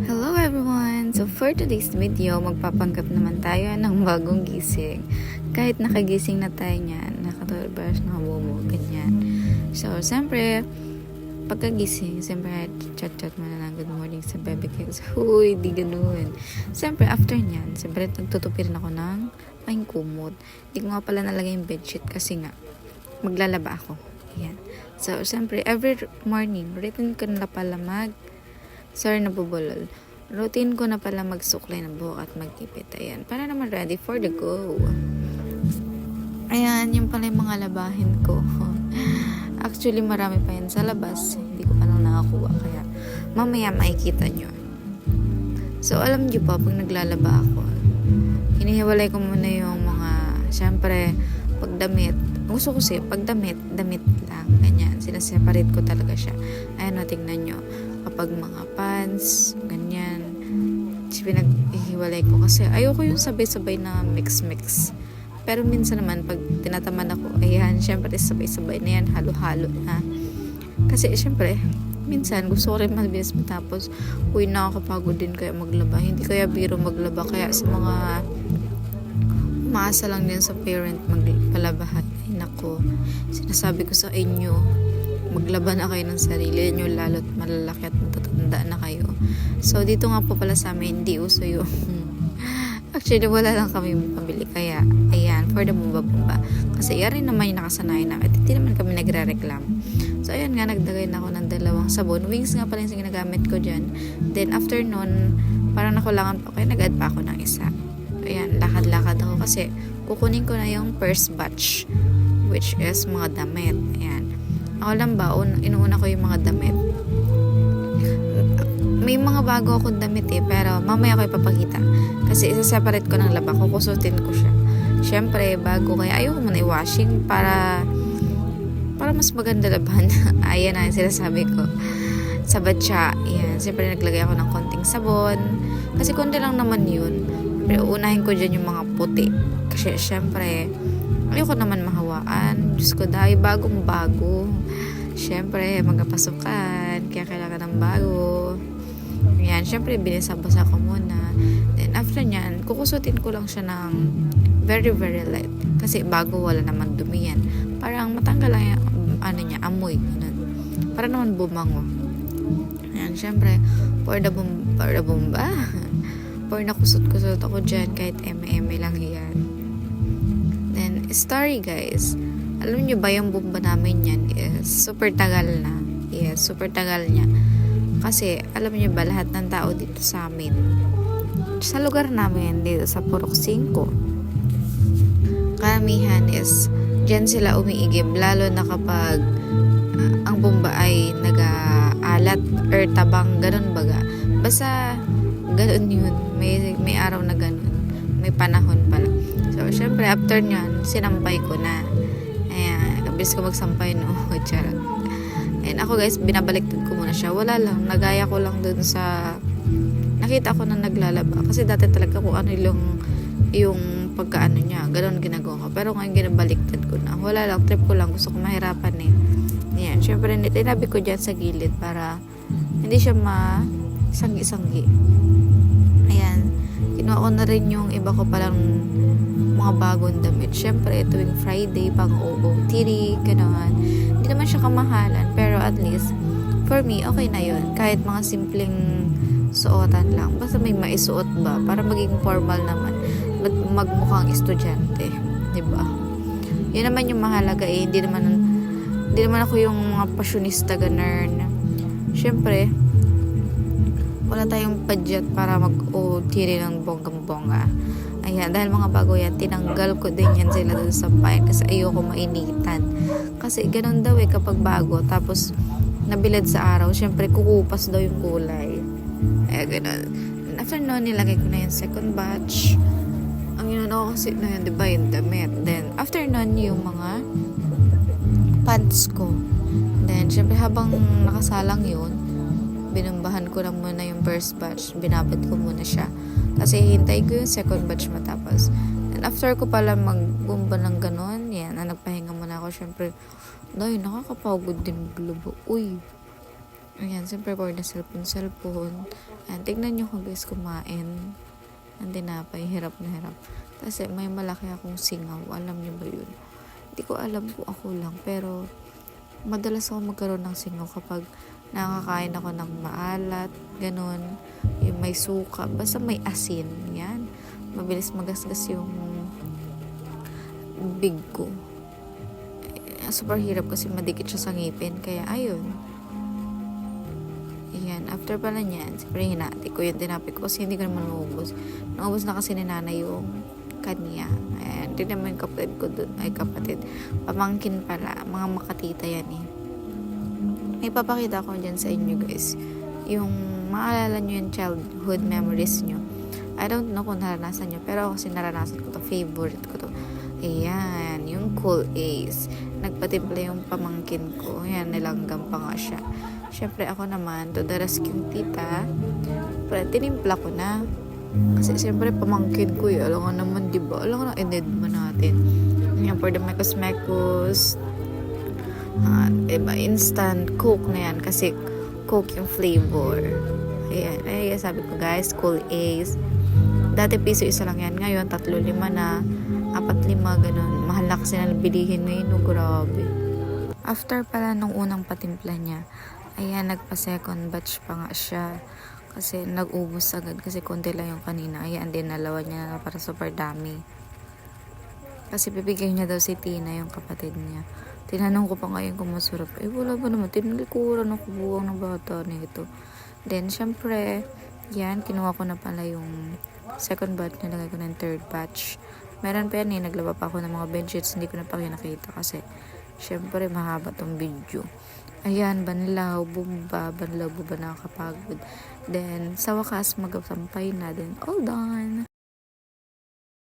Hello everyone! So for today's video, magpapanggap naman tayo ng bagong gising. Kahit nakagising na tayo niyan, nakatulbrush, nakabubo, ganyan. So, siyempre, pagkagising, siyempre, chat-chat mo na lang good morning sa baby kids. Huy, di ganun. Siyempre, after niyan, siyempre, nagtutupi rin ako ng kumot. Di ko nga pala nalagay yung bedsheet kasi nga, maglalaba ako. Ayan. So, siyempre, every morning, routine ko na pala nabubulol. Routine ko na pala magsuklay ng buhok at magkipit. Ayan. Para naman ready for the go. Ayan. Yung pala yung mga labahin ko. Actually, marami pa yan sa labas. Hindi ko pa lang nakakuha. Kaya, mamaya makikita nyo. So, alam nyo pa, pag naglalaba ako, hinihiwalay ko muna yung mga, syempre, pagdamit. Gusto ko siya, pagdamit lang. Ganyan. Sinaseparate ko talaga siya. Ayan o, tingnan nyo. Kapag mga pants, ganyan, pinaghiwalay ko kasi ayoko yung sabay-sabay na mix-mix. Pero minsan naman, pag tinataman ako, ayan, syempre sabay-sabay na yan, halo-halo na. Kasi syempre, minsan gusto ko rin mabilis matapos. Uy, nakakapagod din kaya maglaba. Hindi kaya biro maglaba. Kaya sa mga umaasa lang din sa parent magpalabahan. Ay nako, sinasabi ko sa inyo, maglaba na kayo ng sarili nyo, lalo't malalaki at matatanda na kayo. So, dito nga po pala sa amin, hindi uso yung actually, wala lang kami pabili. Kaya, ayan, for the bumba-bumba. Kasi, yan rin naman yung nakasanayan namin. At hindi naman kami nagre-reklam. So, ayan nga, nagdagay na ako ng 2 sabon. Wings nga pala yung ginagamit ko dyan. Then, after nun, parang nakulangan pa. Kaya nag-add pa ako ng isa. Ayan, lakad-lakad ako kasi kukunin ko na yung first batch, which is mga damit. Ayan. Ako lang ba, inuuna ko yung mga damit. May mga bago akong damit pero mamaya ko ipapakita. Kasi isa-separate ko ng laba, kukusutin ko siya. Siyempre, bago, kaya ayoko muna i-washing para mas maganda laban. Ayan na yung sinasabi ko. Sa batya, ayan. Siyempre, naglagay ako ng konting sabon. Kasi konti lang naman yun. Pero unahin ko dyan yung mga puti. Kasi siyempre, ayoko naman mahawaan. Diyos ko, dahil bagong-bago. Siyempre, magpapasukan. Kaya kailangan ng bago. Ayan, siyempre, binisabasa ko muna. Then, after nyan, kukusutin ko lang siya ng very, very light. Kasi bago, wala naman dumi yan. Parang matanggal lang yung, amoy. Ganun. Para naman bumango. Ayan, siyempre, for the bomba. For nakusot-kusot ako dyan, kahit eme-eme lang yan. Story guys, alam nyo ba yung bomba namin yan is super tagal na. Yes, super tagal niya. Kasi alam nyo ba lahat ng tao dito sa amin, sa lugar namin dito sa Purok 5, karamihan is dyan sila umiigib, lalo na kapag ang bomba ay nag-aalat or tabang, ganun baga. Basta ganun yun, may araw na ganun, may panahon pala. So, syempre, after nyan, sinampay ko na. Ayan, kabilis ko magsampay, no? Charot. And ako, guys, binabaliktad ko muna siya. Wala lang, nagaya ko lang dun sa nakita ko na naglalaba. Kasi dati talaga kung ano yung pagkaano niya. Ganon ginagawa ko. Pero ngayon, ginabaliktad ko na. Wala lang, trip ko lang. Gusto ko mahirapan eh. Ayan, syempre, tinabi ko dyan sa gilid para hindi siya masanggi-sanggi. Ayan, kinuha ko na rin yung iba ko palang mga bagong damit. Syempre, tuwing Friday, pang-OOTD, gano'n. Hindi naman siya kamahalan, pero at least, for me, okay na yun. Kahit mga simpleng suotan lang. Basta may maisuot ba, para maging formal naman. Magmukhang estudyante. Diba? Yun naman yung mahalaga eh. Hindi naman ako yung mga pasyonista ganern. Syempre, wala tayong budget para mag-OOTD ng bonggang-bongga. Ayan, dahil mga bago yan, tinanggal ko din yan sila doon sa bayan kasi ayoko mainitan. Kasi ganun daw kapag bago, tapos nabilad sa araw, syempre kukupas daw yung kulay. Ayan, ganun. And after nun, nilagay ko na yung second batch. Ang yun ako kasi na yun, diba, yung damit. Then, after nun, yung mga pants ko. Then, syempre habang nakasalang yun, binumbahan ko lang muna yung first batch. Binabad ko muna siya. Kasi hintay ko yung second batch matapos. And after ko pala magbumba ng ganon, yan, nagpahinga muna ako. Syempre, nakakapagod din maglaba. Uy, Ayan, siyempre for the cellphone. Ayan, tignan nyo ko guys kumain. Ang tinapay, hirap na hirap. Kasi may malaki akong singaw. Alam nyo ba yun? Hindi ko alam kung ako lang. Pero, madalas ako magkaroon ng singaw kapag nakakain ako ng maalat, ganun. Yung may suka, basta may asin. Yan. Mabilis magasgas yung big ko. Super hirap kasi madikit siya sa ngipin. Kaya, ayun. Ayan, after pala niyan, siyempre hinati ko yung tinapay ko kasi hindi ko naman maubos. Naubos na kasi ni nanay yung kanya. Ayan, tignan mo yung kapatid ko dun. Ay, kapatid. Pamangkin pala. Mga makatita yan eh. May papakita ko dyan sa inyo guys. Yung maalala nyo yung childhood memories nyo. I don't know kung naranasan nyo, pero ako kasi naranasan ko to. Favorite ko to. Ayan, yung Cool Ace. Nagpatimpla yung pamangkin ko. Ayan, nilanggam pa nga siya. Siyempre ako naman, to the rescue tita. Pero tinimpla ko na. Kasi siyempre pamangkin ko eh. Alam ko naman, diba? Alam ko na, edad mo natin. Ayan, for the mekos-mekos. Diba, instant Coke na yan. Kasi Coke yung flavor. Ayan, ay sabi ko guys, Cool Ace. Dati piso isa lang yan. Ngayon, 3-5 na. 4-5, ganun. Mahal na kasi na bilihin ngayon. No, grabe. After pala nung unang patimpla niya, ayan, nagpa second batch pa nga siya. Kasi nag-ubos agad. Kasi konti lang yung kanina. Ayan, dinalawa niya na para super dami. Kasi pipigay niya daw si Tina, yung kapatid niya. Tinanong ko pa ngayon kung masarap. Eh, wala ba naman. Tinalikuran ako buwang ng bata nito. Then, syempre, yan, kinuha ko na pala yung second batch. Nilagay ko na yung third batch. Meron pa yan eh. Naglaba pa ako ng mga bedsheets. Hindi ko na pa kinakita kasi syempre, mahaba tong video. Ayan, banlaw, bumba, nakakapagod. Then, sa wakas, magasampay na din. All done.